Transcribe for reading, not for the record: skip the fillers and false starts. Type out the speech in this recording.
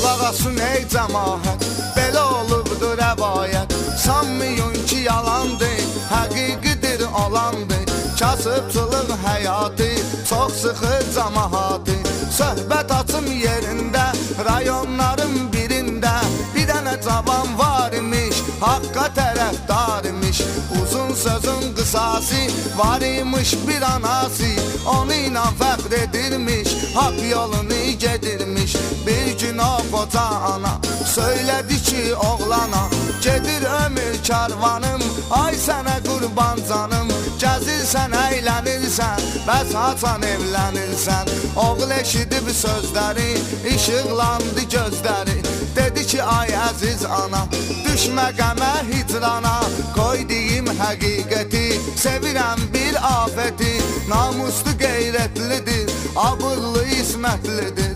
Qulaq asın ey cəmaət, belə olubdur rəvayət. Sanmayın ki yalandır, həqiqidir olandır. Kasıbçılıq həyatı, çox sıxır cəmaatı. Söhbət açım yerində, rayonların birində. Bir dənə cavan var imiş, haqqa tərəfdar imiş. Uzun sözün qısası, var imiş bir anası. Onu ilə fəxr edirmiş, haqq yolunu gedirmiş. Bir gün o qoca ana söylədi ki oğlana, gedir ömür karvanım, ay sənə qurban canım. Gəzirsən, əylənirsən, bəs haçan evlənirsən. Oğul eşidib sözləri, işıqlandı gözləri. Dedi ki ay əziz ana, düşmə qəmə hicrana. Qoy deyim həqiqəti, sevirəm bir afəti. Namuslu qeyrətlidir, abırlı ismətlidir.